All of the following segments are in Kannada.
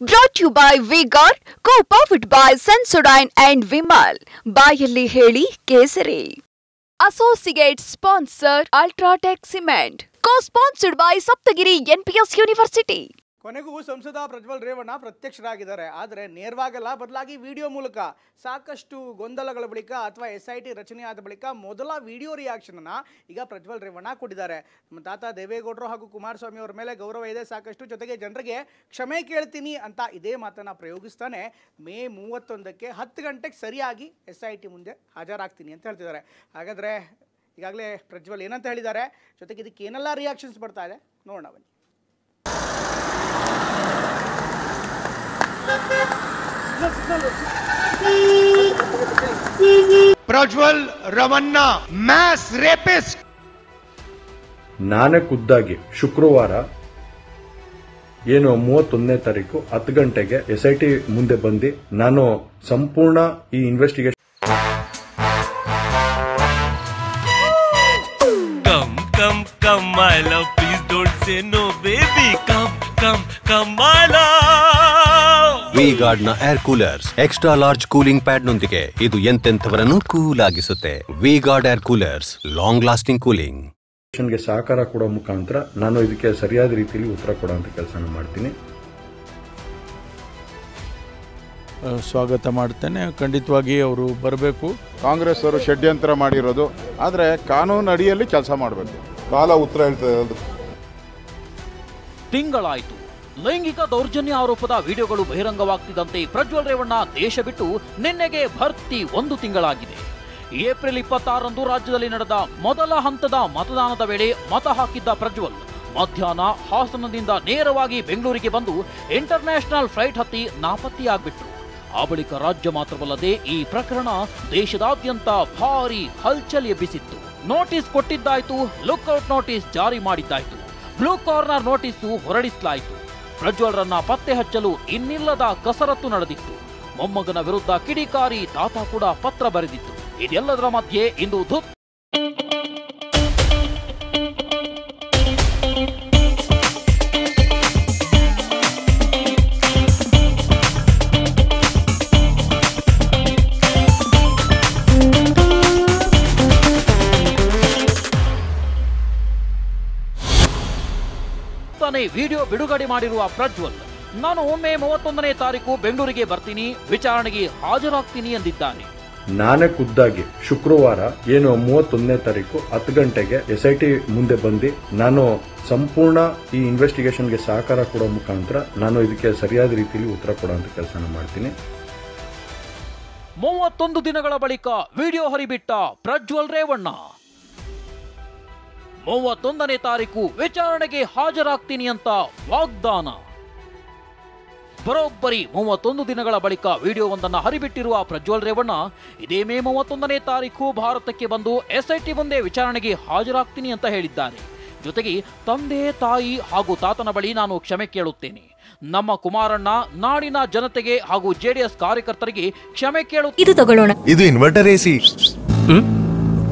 Brought to you by V-Guard, co-powered by Sensodyne and Vimal. ಬಾಯಲ್ಲಿ ಹೇಳಿ ಕೇಸರಿ. Associate sponsor Ultratech Cement. Co-sponsored by Saptagiri NPS University. ಕೊನೆಗೂ ಸಂಸದ ಪ್ರಜ್ವಲ್ ರೇವಣ್ಣ ಪ್ರತ್ಯಕ್ಷರಾಗಿದ್ದಾರೆ. ಆದರೆ ನೇರವಾಗಲ್ಲ, ಬದಲಾಗಿ ವಿಡಿಯೋ ಮೂಲಕ ಸಾಕಷ್ಟು ಗೊಂದಲಗಳ ಬಳಿಕ ಅಥವಾ SIT ರಚನೆ ಆದ ಬಳಿಕ ಮೊದಲ ವಿಡಿಯೋ ರಿಯಾಕ್ಷನನ್ನು ಈಗ ಪ್ರಜ್ವಲ್ ರೇವಣ್ಣ ಕೊಟ್ಟಿದ್ದಾರೆ. ನಮ್ಮ ತಾತ ದೇವೇಗೌಡರು ಹಾಗೂ ಕುಮಾರಸ್ವಾಮಿ ಅವರ ಮೇಲೆ ಗೌರವ ಇದೆ ಸಾಕಷ್ಟು, ಜೊತೆಗೆ ಜನರಿಗೆ ಕ್ಷಮೆ ಕೇಳ್ತೀನಿ ಅಂತ ಇದೇ ಮಾತನ್ನು ಪ್ರಯೋಗಿಸ್ತಾನೆ ಮೇ 31ಕ್ಕೆ 10 ಗಂಟೆಗೆ ಸರಿಯಾಗಿ SIT ಮುಂದೆ ಹಾಜರಾಗ್ತೀನಿ ಅಂತ ಹೇಳ್ತಿದ್ದಾರೆ. ಹಾಗಾದರೆ ಈಗಾಗಲೇ ಪ್ರಜ್ವಲ್ ಏನಂತ ಹೇಳಿದ್ದಾರೆ, ಜೊತೆಗೆ ಇದಕ್ಕೆ ಏನೆಲ್ಲ ರಿಯಾಕ್ಷನ್ಸ್ ಬರ್ತಾ ಇದೆ ನೋಡೋಣ ಬನ್ನಿ. Prajwal Revanna mass rapist. ನಾನೇ ಖುದ್ದಾಗಿ ಶುಕ್ರವಾರ ಏನು 31ನೇ ತಾರೀಕು 10 ಗಂಟೆಗೆ SIT ಮುಂದೆ ಬಂದು ನಾನು ಸಂಪೂರ್ಣ ಈ investigation Come my love, please don't say no baby, come my love. V-Guard ನ air coolers extra large cooling pad ನೊಂದಿಗೆ ಇದು ಎಂತೆಂಥವರನ್ನು ಕೂಲ್ ಆಗಿಸುತ್ತೆ. V-Guard air coolers, long lasting cooling. ಗೆ ಸಹಕಾರ ಕೊಡೋ ಮುಖಾಂತರ ನಾನು ಇದಕ್ಕೆ ಸರಿಯಾದ ರೀತಿಯಲ್ಲಿ ಉತ್ತರ ಕೊಡುವಂತ ಕೆಲಸ ಮಾಡ್ತೀನಿ. ಸ್ವಾಗತ ಮಾಡ್ತೇನೆ. ಖಂಡಿತವಾಗಿ ಅವರು ಬರಬೇಕು. ಕಾಂಗ್ರೆಸ್ ಅವರು ಷಡ್ಯಂತ್ರ ಮಾಡಿರೋದು, ಆದರೆ ಕಾನೂನು ಅಡಿಯಲ್ಲಿ ಕೆಲಸ ಮಾಡಬೇಕು. ಕಾಲ ಉತ್ತರ ಹೇಳ್ತದೆ. ತಿಂಗಳಾಯಿತು ಲೈಂಗಿಕ ದೌರ್ಜನ್ಯ ಆರೋಪದ ವಿಡಿಯೋಗಳು ಬಹಿರಂಗವಾಗ್ತಿದ್ದಂತೆ ಪ್ರಜ್ವಲ್ ರೇವಣ್ಣ ದೇಶ ಬಿಟ್ಟು ನಿನ್ನೆಗೆ ಭರ್ತಿ 1 ತಿಂಗಳಾಗಿದೆ. ಏಪ್ರಿಲ್ 26ರಂದು ರಾಜ್ಯದಲ್ಲಿ ನಡೆದ ಮೊದಲ ಹಂತದ ಮತದಾನದ ವೇಳೆ ಮತ ಹಾಕಿದ್ದ ಪ್ರಜ್ವಲ್ ಮಧ್ಯಾಹ್ನ ಹಾಸನದಿಂದ ನೇರವಾಗಿ ಬೆಂಗಳೂರಿಗೆ ಬಂದು ಇಂಟರ್ನ್ಯಾಷನಲ್ ಫ್ಲೈಟ್ ಹತ್ತಿ ನಾಪತ್ತೆಯಾಗ್ಬಿಟ್ರು. ಆ ಬಳಿಕ ರಾಜ್ಯ ಮಾತ್ರವಲ್ಲದೆ ಈ ಪ್ರಕರಣ ದೇಶದಾದ್ಯಂತ ಭಾರಿ ಹಲ್ಚಲ್ ಎಬ್ಬಿಸಿತ್ತು. ನೋಟಿಸ್ ಕೊಟ್ಟಿದ್ದಾಯ್ತು, ಲುಕ್ಔಟ್ ನೋಟಿಸ್ ಜಾರಿ ಮಾಡಿದ್ದಾಯ್ತು, ಬ್ಲೂ ಕಾರ್ನರ್ ನೋಟಿಸು ಹೊರಡಿಸಲಾಯಿತು. ಪ್ರಜ್ವಲ್ರನ್ನ ಪತ್ತೆ ಹಚ್ಚಲು ಇನ್ನಿಲ್ಲದ ಕಸರತ್ತು ನಡೆದಿತ್ತು. ಮೊಮ್ಮಗನ ವಿರುದ್ಧ ಕಿಡಿಕಾರಿ ತಾತ ಕೂಡ ಪತ್ರ ಬರೆದಿತ್ತು. ಇದೆಲ್ಲದರ ಮಧ್ಯೆ ಇಂದು ವಿಡಿಯೋ ಬಿಡುಗಡೆ ಮಾಡಿರುವ ಪ್ರಜ್ವಲ್, ನಾನು ಒಮ್ಮೆ 31ನೇ ತಾರೀಕು ಬೆಂಗಳೂರಿಗೆ ಬರ್ತೀನಿ, ವಿಚಾರಣೆಗೆ ಹಾಜರಾಗ್ತೀನಿ ಎಂದಿದ್ದಾನೆ. ನಾನೇ ಖುದ್ದಾಗಿ ಶುಕ್ರವಾರ ಏನು 31ನೇ ತಾರೀಕು 10 ಗಂಟೆಗೆ SIT ಮುಂದೆ ಬಂದು ನಾನು ಸಂಪೂರ್ಣ ಈ ಇನ್ವೆಸ್ಟಿಗೇಷನ್ಗೆ ಸಹಕಾರ ಕೊಡೋ ಮುಖಾಂತರ ನಾನು ಇದಕ್ಕೆ ಸರಿಯಾದ ರೀತಿಯಲ್ಲಿ ಉತ್ತರ ಕೊಡುವಂತ ಕೆಲಸ ಮಾಡ್ತೀನಿ. 31 ದಿನಗಳ ಬಳಿಕ ವಿಡಿಯೋ ಹರಿಬಿಟ್ಟ ಪ್ರಜ್ವಲ್ ರೇವಣ್ಣ. 31ನೇ ತಾರೀಕು ವಿಚಾರಣೆಗೆ ಹಾಜರಾಗ್ತೀನಿ ಅಂತ ವಾಗ್ದಾನ. ಬರೋಬ್ಬರಿ 31 ದಿನಗಳ ಬಳಿಕ ವಿಡಿಯೋವೊಂದನ್ನು ಹರಿಬಿಟ್ಟಿರುವ ಪ್ರಜ್ವಲ್ ರೇವಣ್ಣ ಇದೇ ಮೇ 31ನೇ ತಾರೀಕು ಭಾರತಕ್ಕೆ ಬಂದು SIT ಮುಂದೆ ವಿಚಾರಣೆಗೆ ಹಾಜರಾಗ್ತೀನಿ ಅಂತ ಹೇಳಿದ್ದಾರೆ. ಜೊತೆಗೆ ತಂದೆ ತಾಯಿ ಹಾಗೂ ತಾತನ ಬಳಿ ನಾನು ಕ್ಷಮೆ ಕೇಳುತ್ತೇನೆ. ನಮ್ಮ ಕುಮಾರಣ್ಣ ನಾಡಿನ ಜನತೆಗೆ ಹಾಗೂ JDS ಕಾರ್ಯಕರ್ತರಿಗೆ ಕ್ಷಮೆ ಇದು ತಗೊಳ್ಳೋಣ. ಇದು ಇನ್ವರ್ಟರ್ AC.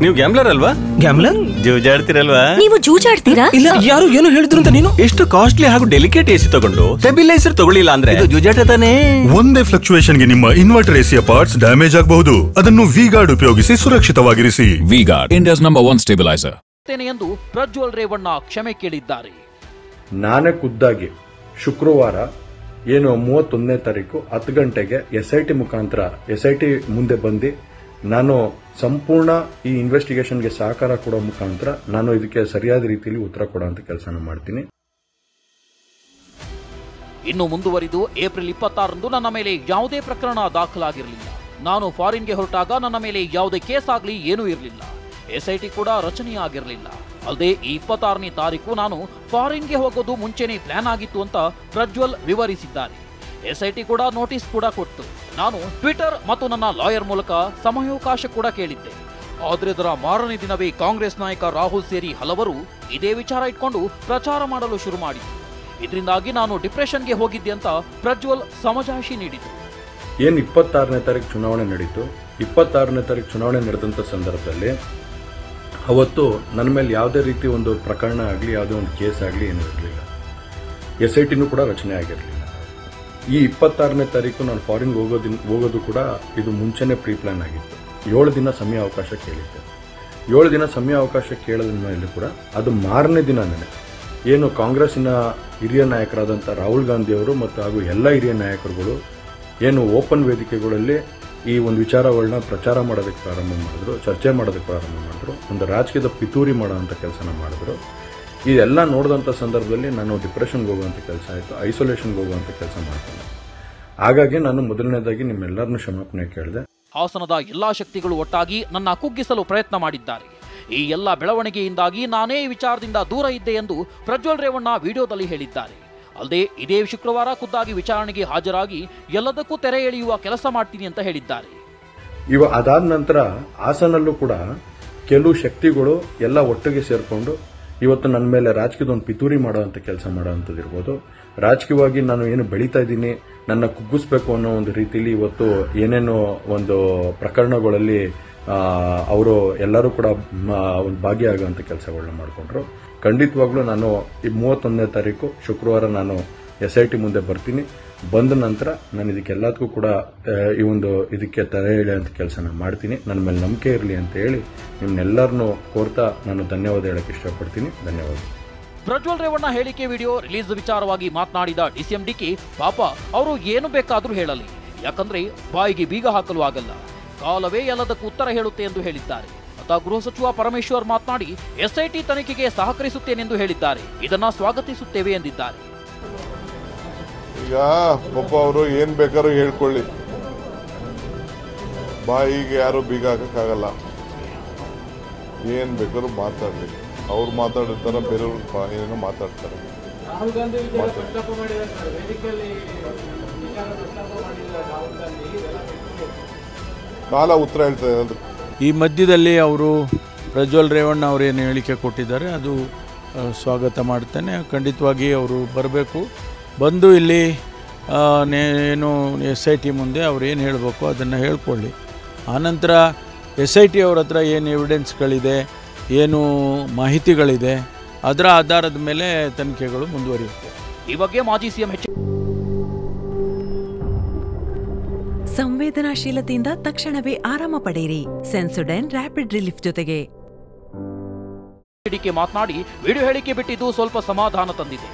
ನೀವು ಗ್ಯಾಮ್ಲರ್ ಅಲ್ವಾ? ಗ್ಯಾಮ್ಲರ್ ಜೂಜಾಡ್ತಿರಲ್ವಾ? ನೀವು ಜೂಜಾಡ್ತೀರಾ? ಇಲ್ಲ, ಯಾರು ಏನು ಹೇಳಿದ್ರು ಅಂತ ನೀನು ಎಷ್ಟು ಕಾಸ್ಟ್ಲಿ ಹಾಗೂ ಡೆಲಿಕೇಟ್ AC ತಗೊಂಡು ಸ್ಟೆಬಿಲೈಸರ್ ತಗೊಳ್ಳಿಲ್ಲ ಅಂದ್ರೆ ಇದು ಜೂಜಾಟ ತಾನೇ. ಒಂದೇ ಫ್ಲಕ್ಚುಯೇಷನ್ ಗೆ ನಿಮ್ಮ ಇನ್ವರ್ಟರ್ AC ಪಾರ್ಟ್ಸ್ ಡ್ಯಾಮೇಜ್ ಆಗಬಹುದು. ಅದನ್ನು V-Guard ಉಪಯೋಗಿಸಿ ಸುರಕ್ಷಿತವಾಗಿರಿಸಿ. V-Guard, ಇಂಡಿಯಾಸ್ ನಂಬರ್ 1 ಸ್ಟೆಬಿಲೈಸರ್ ಎಂದು ಪ್ರಜ್ವಲ್ ರೇವಣ್ಣ ಕ್ಷಮೆ ಕೇಳಿದ್ದಾರೆ. ನಾನೇ ಖುದ್ದಾಗಿ ಶುಕ್ರವಾರ ಏನು 31ನೇ ತಾರೀಕು 10 ಗಂಟೆಗೆ SIT ಮುಖಾಂತರ SIT ಮುಂದೆ ಬಂದು ನಾನು ಸಂಪೂರ್ಣ ಈ ಇನ್ವೆಸ್ಟಿಗೇಷನ್ಗೆ ಸಹಕಾರ ಕೊಡೋ ಮುಖಾಂತರ ನಾನು ಇದಕ್ಕೆ ಸರಿಯಾದ ರೀತಿಯಲ್ಲಿ ಉತ್ತರ ಕೊಡುವಂತ ಕೆಲಸ ಮಾಡ್ತೀನಿ. ಇನ್ನು ಮುಂದುವರಿದು ಏಪ್ರಿಲ್ 26ರಂದು ನನ್ನ ಮೇಲೆ ಯಾವುದೇ ಪ್ರಕರಣ ದಾಖಲಾಗಿರಲಿಲ್ಲ. ನಾನು ಫಾರಿನ್ಗೆ ಹೊರಟಾಗ ನನ್ನ ಮೇಲೆ ಯಾವುದೇ ಕೇಸ್ ಆಗಲಿ ಏನೂ ಇರಲಿಲ್ಲ. SIT ಕೂಡ ರಚನೆಯಾಗಿರಲಿಲ್ಲ. ಅಲ್ಲದೆ 26ನೇ ತಾರೀಕು ನಾನು ಫಾರಿನ್ಗೆ ಹೋಗೋದು ಮುಂಚೆನೇ ಪ್ಲಾನ್ ಆಗಿತ್ತು ಅಂತ ಪ್ರಜ್ವಲ್ ವಿವರಿಸಿದ್ದಾರೆ. SIT ಕೂಡ ನೋಟಿಸ್ ಕೂಡ ಕೊಟ್ಟು ನಾನು ಟ್ವಿಟರ್ ಮತ್ತು ನನ್ನ ಲಾಯರ್ ಮೂಲಕ ಸಮಯಾವಕಾಶ ಕೂಡ ಕೇಳಿದ್ದೆ. ಆದರೆ ಅದರ ಮಾರನೇ ದಿನವೇ ಕಾಂಗ್ರೆಸ್ ನಾಯಕ ರಾಹುಲ್ ಸೇರಿ ಹಲವರು ಇದೇ ವಿಚಾರ ಇಟ್ಕೊಂಡು ಪ್ರಚಾರ ಮಾಡಲು ಶುರು ಮಾಡಿದ್ರು. ಇದರಿಂದಾಗಿ ನಾನು ಡಿಪ್ರೆಷನ್ಗೆ ಹೋಗಿದ್ದೆ ಅಂತ ಪ್ರಜ್ವಲ್ ಸಮಜಾಯಿಷಿ ನೀಡಿದರು. ಏನು 26ನೇ ತಾರೀಕು ಚುನಾವಣೆ ನಡೀತು. 26ನೇ ತಾರೀಕು ಚುನಾವಣೆ ನಡೆದಂತ ಸಂದರ್ಭದಲ್ಲಿ ಅವತ್ತು ನನ್ನ ಮೇಲೆ ಯಾವುದೇ ರೀತಿ ಒಂದು ಪ್ರಕರಣ ಆಗಲಿ ಯಾವುದೇ ಒಂದು ಕೇಸ್ ಆಗಲಿ ಏನೂ ಇರಲಿಲ್ಲ. SITನೂ ಕೂಡ ರಚನೆ ಆಗಿರಲಿಲ್ಲ. ಈ 26ನೇ ತಾರೀಕು ನಾನು ಫಾರಿನ್ಗೆ ಹೋಗೋದು ಕೂಡ ಇದು ಮುಂಚೆನೇ ಪ್ರೀ ಪ್ಲಾನ್ ಆಗಿತ್ತು. 7 ದಿನ ಸಮಯ ಅವಕಾಶ ಕೇಳಿದ್ದೆ. 7 ದಿನ ಸಮಯ ಅವಕಾಶ ಕೇಳದ ಮೇಲೆ ಕೂಡ ಅದು ಮಾರನೇ ದಿನನೇ ಏನು ಕಾಂಗ್ರೆಸ್ಸಿನ ಹಿರಿಯ ನಾಯಕರಾದಂಥ ರಾಹುಲ್ ಗಾಂಧಿಯವರು ಮತ್ತು ಹಾಗೂ ಎಲ್ಲ ಹಿರಿಯ ನಾಯಕರುಗಳು ಏನು ಓಪನ್ ವೇದಿಕೆಗಳಲ್ಲಿ ಈ ಒಂದು ವಿಚಾರಗಳನ್ನ ಪ್ರಚಾರ ಮಾಡೋದಕ್ಕೆ ಪ್ರಾರಂಭ ಮಾಡಿದ್ರು, ಚರ್ಚೆ ಮಾಡೋದಕ್ಕೆ ಪ್ರಾರಂಭ ಮಾಡಿದ್ರು, ಒಂದು ರಾಜಕೀಯದ ಪಿತೂರಿ ಮಾಡೋವಂಥ ಕೆಲಸನ ಮಾಡಿದ್ರು. ಇದೆಲ್ಲ ನೋಡಿದಂಥ ಸಂದರ್ಭದಲ್ಲಿ ನಾನು ಡಿಪ್ರೆಷನ್ಗೆ ಹೋಗುವಂಥ ಕೆಲಸ ಆಯಿತು, ಐಸೋಲೇಷನ್ಗೆ ಹೋಗುವಂಥ ಕೆಲಸ ಮಾಡ್ತೀನಿ. ಹಾಗಾಗಿ ನಾನು ಮೊದಲನೇದಾಗಿ ನಿಮ್ಮೆಲ್ಲರನ್ನೂ ಕ್ಷಮಾಪಣೆ ಕೇಳಿದೆ. ಹಾಸನದ ಎಲ್ಲಾ ಶಕ್ತಿಗಳು ಒಟ್ಟಾಗಿ ನನ್ನ ಕುಗ್ಗಿಸಲು ಪ್ರಯತ್ನ ಮಾಡಿದ್ದಾರೆ. ಈ ಎಲ್ಲ ಬೆಳವಣಿಗೆಯಿಂದಾಗಿ ನಾನೇ ಈ ವಿಚಾರದಿಂದ ದೂರ ಇದ್ದೆ ಎಂದು ಪ್ರಜ್ವಲ್ ರೇವಣ್ಣ ವಿಡಿಯೋದಲ್ಲಿ ಹೇಳಿದ್ದಾರೆ. ಅಲ್ಲದೆ ಇದೇ ಶುಕ್ರವಾರ ಖುದ್ದಾಗಿ ವಿಚಾರಣೆಗೆ ಹಾಜರಾಗಿ ಎಲ್ಲದಕ್ಕೂ ತೆರೆ ಎಳೆಯುವ ಕೆಲಸ ಮಾಡ್ತೀನಿ ಅಂತ ಹೇಳಿದ್ದಾರೆ. ಅದಾದ ನಂತರ ಹಾಸನಲ್ಲೂ ಕೂಡ ಕೆಲವು ಶಕ್ತಿಗಳು ಎಲ್ಲ ಒಟ್ಟಿಗೆ ಸೇರಿಕೊಂಡು ಇವತ್ತು ನನ್ನ ಮೇಲೆ ರಾಜಕೀಯದ ಒಂದು ಪಿತೂರಿ ಮಾಡುವಂಥ ಕೆಲಸ ಮಾಡುವಂಥದ್ದು ಇರ್ಬೋದು. ರಾಜಕೀಯವಾಗಿ ನಾನು ಏನು ಬೆಳೀತಾ ಇದ್ದೀನಿ, ನನ್ನ ಕುಗ್ಗಿಸ್ಬೇಕು ಅನ್ನೋ ಒಂದು ರೀತಿಯಲ್ಲಿ ಇವತ್ತು ಏನೇನೋ ಒಂದು ಪ್ರಕರಣಗಳಲ್ಲಿ ಅವರು ಎಲ್ಲರೂ ಕೂಡ ಒಂದು ಭಾಗಿಯಾಗುವಂಥ ಕೆಲಸಗಳನ್ನ ಮಾಡಿಕೊಂಡ್ರು. ಖಂಡಿತವಾಗ್ಲೂ ನಾನು ಈ 31ನೇ ತಾರೀಕು ಶುಕ್ರವಾರ ನಾನು SIT ಮುಂದೆ ಬರ್ತೀನಿ. ಬಂದ ನಂತರ ನಾನು ಇದಕ್ಕೆಲ್ಲದಕ್ಕೂ ಕೂಡ ಇದಕ್ಕೆ ತೆರೆ ಎಳೆಯುವಂಥ ಕೆಲಸನ ಮಾಡ್ತೀನಿ. ನನ್ನ ಮೇಲೆ ನಂಬಿಕೆ ಇರಲಿ ಅಂತ ಹೇಳಿ ನಿಮ್ನೆಲ್ಲರನ್ನೂ ಕೋರ್ತಾ ನಾನು ಧನ್ಯವಾದ ಹೇಳಕ್ಕೆ ಇಷ್ಟಪಡ್ತೀನಿ. ಧನ್ಯವಾದ. ಪ್ರಜ್ವಲ್ ರೇವಣ್ಣ ಹೇಳಿಕೆ ವಿಡಿಯೋ ರಿಲೀಸ್ ವಿಚಾರವಾಗಿ ಮಾತನಾಡಿದ DCM DK, ಪಾಪ ಅವರು ಏನು ಬೇಕಾದರೂ ಹೇಳಲಿ, ಯಾಕಂದ್ರೆ ಬಾಯಿಗೆ ಬೀಗ ಹಾಕಲು ಆಗಲ್ಲ, ಕಾಲವೇ ಎಲ್ಲದಕ್ಕೂ ಉತ್ತರ ಹೇಳುತ್ತೆ ಎಂದು ಹೇಳಿದ್ದಾರೆ. ಅತ ಗೃಹ ಸಚಿವ ಪರಮೇಶ್ವರ್ ಮಾತನಾಡಿ SIT ತನಿಖೆಗೆ ಸಹಕರಿಸುತ್ತೇನೆಂದು ಹೇಳಿದ್ದಾರೆ. ಇದನ್ನ ಸ್ವಾಗತಿಸುತ್ತೇವೆ ಎಂದಿದ್ದಾರೆ. ಈಗ ಪಾಪ ಅವರು ಏನ್ ಬೇಕಾದ್ರೂ ಹೇಳ್ಕೊಳ್ಳಿ, ಬಾಯಿಗೆ ಯಾರು ಬೀಗ ಹಾಕಕ್ಕಾಗಲ್ಲ. ಏನ್ ಬೇಕಾದ್ರೂ ಮಾತಾಡ್ಲಿ, ಅವ್ರು ಮಾತಾಡಿರ್ತಾರ, ಬೇರೆಯವ್ರು ಏನೇನೋ ಮಾತಾಡ್ತಾರೆ. ಕಾಲ ಉತ್ತರ ಹೇಳ್ತಾರೆ. ಈ ಮಧ್ಯದಲ್ಲಿ ಅವರು ಪ್ರಜ್ವಲ್ ರೇವಣ್ಣ ಅವರೇನು ಹೇಳಿಕೆ ಕೊಟ್ಟಿದ್ದಾರೆ ಅದು ಸ್ವಾಗತ ಮಾಡ್ತೇನೆ. ಖಂಡಿತವಾಗಿ ಅವರು ಬರಬೇಕು, ಬಂದು ಇಲ್ಲಿ ಏನು SIT ಮುಂದೆ ಅವ್ರು ಏನು ಹೇಳಬೇಕು ಅದನ್ನು ಹೇಳ್ಕೊಳ್ಳಿ. ಆನಂತರ SIT ಅವ್ರ ಹತ್ರ ಏನು ಎವಿಡೆನ್ಸ್ಗಳಿದೆ, ಏನು ಮಾಹಿತಿಗಳಿದೆ, ಅದರ ಆಧಾರದ ಮೇಲೆ ತನಿಖೆಗಳು ಮುಂದುವರಿಯುತ್ತೆ. ಈ ಬಗ್ಗೆ ಮಾಜಿ ಸಿಎಂ ಸಂವೇದನಾಶೀಲತೆಯಿಂದ ತಕ್ಷಣವೇ ಆರಾಮ ಪಡೆಯಿರಿ. ಸೆನ್ಸೊಡೈನ್ ರ್ಯಾಪಿಡ್ ರಿಲೀಫ್ ಜೊತೆಗೆ DK ಮಾತನಾಡಿ ವಿಡಿಯೋ ಹೇಳಿಕೆ ಬಿಟ್ಟಿದ್ದು ಸ್ವಲ್ಪ ಸಮಾಧಾನ ತಂದಿದೆ.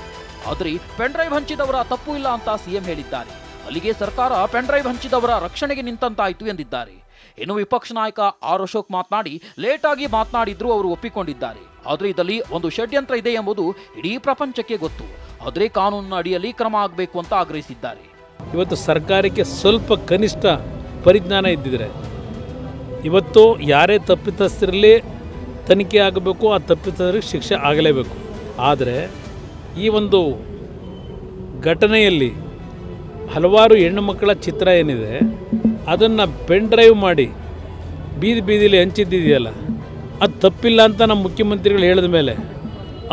ಆದರೆ ಪೆನ್ ಡ್ರೈವ್ ಹಂಚಿದವರ ತಪ್ಪು ಇಲ್ಲ ಅಂತ ಸಿಎಂ ಹೇಳಿದ್ದಾರೆ. ಅಲ್ಲಿಗೆ ಸರ್ಕಾರ ಪೆನ್ ಡ್ರೈವ್ ಹಂಚಿದವರ ರಕ್ಷಣೆಗೆ ನಿಂತಂತಾಯಿತು ಎಂದಿದ್ದಾರೆ. ಇನ್ನು ವಿಪಕ್ಷ ನಾಯಕ ಆರ್ ಅಶೋಕ್ ಮಾತನಾಡಿ ಲೇಟ್ ಆಗಿ ಮಾತನಾಡಿದ್ರು ಅವರು ಒಪ್ಪಿಕೊಂಡಿದ್ದಾರೆ. ಆದರೆ ಇದರಲ್ಲಿ ಒಂದು ಷಡ್ಯಂತ್ರ ಇದೆ ಎಂಬುದು ಇಡೀ ಪ್ರಪಂಚಕ್ಕೆ ಗೊತ್ತು. ಆದರೆ ಕಾನೂನಿನ ಅಡಿಯಲ್ಲಿ ಕ್ರಮ ಆಗಬೇಕು ಅಂತ ಆಗ್ರಹಿಸಿದ್ದಾರೆ. ಇವತ್ತು ಸರ್ಕಾರಕ್ಕೆ ಸ್ವಲ್ಪ ಕನಿಷ್ಠ ಪರಿಜ್ಞಾನ ಇದ್ದಿದ್ರೆ ಇವತ್ತು ಯಾರೇ ತಪ್ಪಿತಸ್ಥರಲ್ಲಿ ತನಿಖೆ ಆಗಬೇಕು, ಆ ತಪ್ಪಿತಸ್ಥರಿಗೆ ಶಿಕ್ಷೆ ಆಗಲೇಬೇಕು. ಆದರೆ ಈ ಒಂದು ಘಟನೆಯಲ್ಲಿ ಹಲವಾರು ಹೆಣ್ಣು ಮಕ್ಕಳ ಚಿತ್ರ ಏನಿದೆ ಅದನ್ನು ಪೆನ್ ಡ್ರೈವ್ ಮಾಡಿ ಬೀದಿ ಬೀದಿಲಿ ಹಂಚಿದ್ದಿದೆಯಲ್ಲ, ಅದು ತಪ್ಪಿಲ್ಲ ಅಂತ ನಮ್ಮ ಮುಖ್ಯಮಂತ್ರಿಗಳು ಹೇಳಿದ ಮೇಲೆ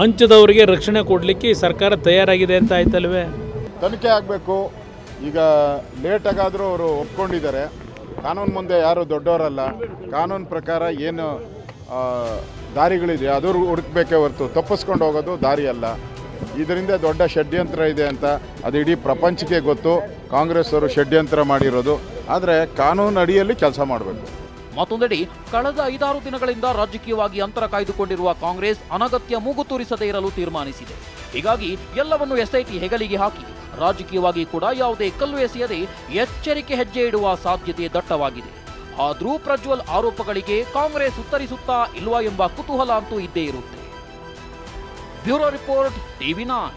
ಹಂಚದವರಿಗೆ ರಕ್ಷಣೆ ಕೊಡಲಿಕ್ಕೆ ಈ ಸರ್ಕಾರ ತಯಾರಾಗಿದೆ ಅಂತ ಆಯ್ತಲ್ವೇ. ತನಿಖೆ ಆಗಬೇಕು. ಈಗ ಲೇಟಾಗಾದರೂ ಅವರು ಒಪ್ಕೊಂಡಿದ್ದಾರೆ. ಕಾನೂನು ಮುಂದೆ ಯಾರು ದೊಡ್ಡವರಲ್ಲ. ಕಾನೂನು ಪ್ರಕಾರ ಏನು ದಾರಿಗಳಿದೆ ಅದು ಹುಡುಕಬೇಕೇ ಹೊರತು ತಪ್ಪಿಸ್ಕೊಂಡು ಹೋಗೋದು ದಾರಿ ಅಲ್ಲ. ಇದರಿಂದ ದೊಡ್ಡ ಷಡ್ಯಂತ್ರ ಇದೆ ಅಂತ ಅದು ಇಡೀ ಪ್ರಪಂಚಕ್ಕೆ ಗೊತ್ತು. ಕಾಂಗ್ರೆಸ್ ಅವರು ಷಡ್ಯಂತ್ರ ಮಾಡಿರೋದು. ಆದರೆ ಕಾನೂನು ಅಡಿಯಲ್ಲಿ ಕೆಲಸ ಮಾಡಬೇಕು. ಮತ್ತೊಂದೆಡೆ ಕಳೆದ 5-6 ದಿನಗಳಿಂದ ರಾಜಕೀಯವಾಗಿ ಅಂತರ ಕಾಯ್ದುಕೊಂಡಿರುವ ಕಾಂಗ್ರೆಸ್ ಅನಗತ್ಯ ಮೂಗು ತೂರಿಸದೇ ಇರಲು ತೀರ್ಮಾನಿಸಿದೆ. ಹೀಗಾಗಿ ಎಲ್ಲವನ್ನು SIT ಹೆಗಲಿಗೆ ಹಾಕಿ ರಾಜಕೀಯವಾಗಿ ಕೂಡ ಯಾವುದೇ ಕಲ್ಲು ಎಸೆಯದೆ ಎಚ್ಚರಿಕೆ ಹೆಜ್ಜೆ ಇಡುವ ಸಾಧ್ಯತೆ ದಟ್ಟವಾಗಿದೆ. ಆದರೂ ಪ್ರಜ್ವಲ್ ಆರೋಪಗಳಿಗೆ ಕಾಂಗ್ರೆಸ್ ಉತ್ತರಿಸುತ್ತಾ ಇಲ್ವಾ ಎಂಬ ಕುತೂಹಲ ಅಂತೂ ಇದ್ದೇ ಇರುತ್ತೆ. Bureau report, TV9.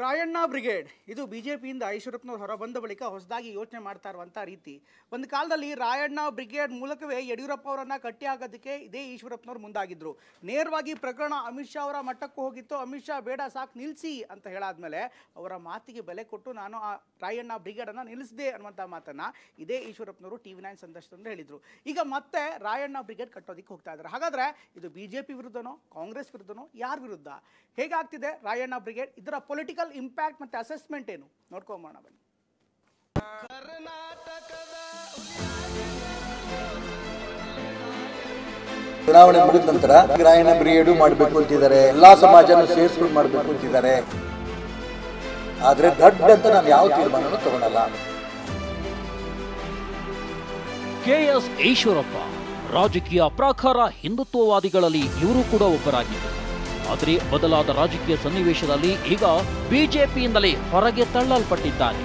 Rayanna brigade ಇದು ಬಿಜೆಪಿಯಿಂದ ಈಶ್ವರಪ್ಪನವರು ಹೊರಬಂದ ಬಳಿಕ ಹೊಸದಾಗಿ ಯೋಚನೆ ಮಾಡ್ತಾ ಇರುವಂಥ ರೀತಿ. ಒಂದು ಕಾಲದಲ್ಲಿ ರಾಯಣ್ಣ ಬ್ರಿಗೇಡ್ ಮೂಲಕವೇ ಯಡಿಯೂರಪ್ಪ ಅವರನ್ನು ಕಟ್ಟಿ ಹಾಕೋದಕ್ಕೆ ಇದೇ ಈಶ್ವರಪ್ಪನವರು ಮುಂದಾಗಿದ್ದರು. ನೇರವಾಗಿ ಪ್ರಕರಣ ಅಮಿತ್ ಶಾ ಅವರ ಮಟ್ಟಕ್ಕೂ ಹೋಗಿತ್ತು. ಅಮಿತ್ ಶಾ ಬೇಡ ಸಾಕು ನಿಲ್ಲಿಸಿ ಅಂತ ಹೇಳಾದ್ಮೇಲೆ ಅವರ ಮಾತಿಗೆ ಬೆಲೆ ಕೊಟ್ಟು ನಾನು ಆ ರಾಯಣ್ಣ ಬ್ರಿಗೇಡನ್ನು ನಿಲ್ಲಿಸಿದೆ ಅನ್ನುವಂಥ ಮಾತನ್ನು ಇದೇ ಈಶ್ವರಪ್ಪನವರು TV9 ಸಂದರ್ಶನದಲ್ಲಿ ಹೇಳಿದರು. ಈಗ ಮತ್ತೆ ರಾಯಣ್ಣ ಬ್ರಿಗೇಡ್ ಕಟ್ಟೋದಕ್ಕೆ ಹೋಗ್ತಾ ಇದ್ದಾರೆ. ಹಾಗಾದರೆ ಇದು BJP ವಿರುದ್ಧನೋ ಕಾಂಗ್ರೆಸ್ ವಿರುದ್ಧನೋ ಯಾರ ವಿರುದ್ಧ? ಹೇಗಾಗ್ತಿದೆ ರಾಯಣ್ಣ ಬ್ರಿಗೇಡ್? ಇದರ ಪೊಲಿಟಿಕಲ್ ಇಂಪ್ಯಾಕ್ಟ್ ಮತ್ತು ಅಸೆಸ್ಮೆಂಟ್ ಏನು ನೋಡ್ಕೊಂಬೋಣ ಬನ್ನಿ. ಚುನಾವಣೆ ಮುಗಿದ ನಂತರ ರಾಯಣ್ಣ ಬ್ರಿಗೇಡು ಮಾಡಬೇಕು ಅಂತಿದ್ದಾರೆ. ಎಲ್ಲಾ ಸಮಾಜನ ಸೇರಿಸ್ಕೊಂಡು ಮಾಡಬೇಕು ಅಂತಿದ್ದಾರೆ. ಆದರೆ ದೊಡ್ಡ ಅಂತ ನಾನು ಯಾವ ತೀರ್ಮಾನನೂ ತಗೊಳಲ್ಲ. ಕೆಎಸ್ ಈಶ್ವರಪ್ಪ ರಾಜಕೀಯ ಪ್ರಾಕಾರ ಹಿಂದುತ್ವವಾದಿಗಳಲ್ಲಿ ಇವರು ಕೂಡ ಒಬ್ಬರಾಗಿದ್ದರು. ಆದರೆ ಬದಲಾದ ರಾಜಕೀಯ ಸನ್ನಿವೇಶದಲ್ಲಿ ಈಗ ಬಿಜೆಪಿಯಿಂದಲೇ ಹೊರಗೆ ತಳ್ಳಲ್ಪಟ್ಟಿದ್ದಾರೆ.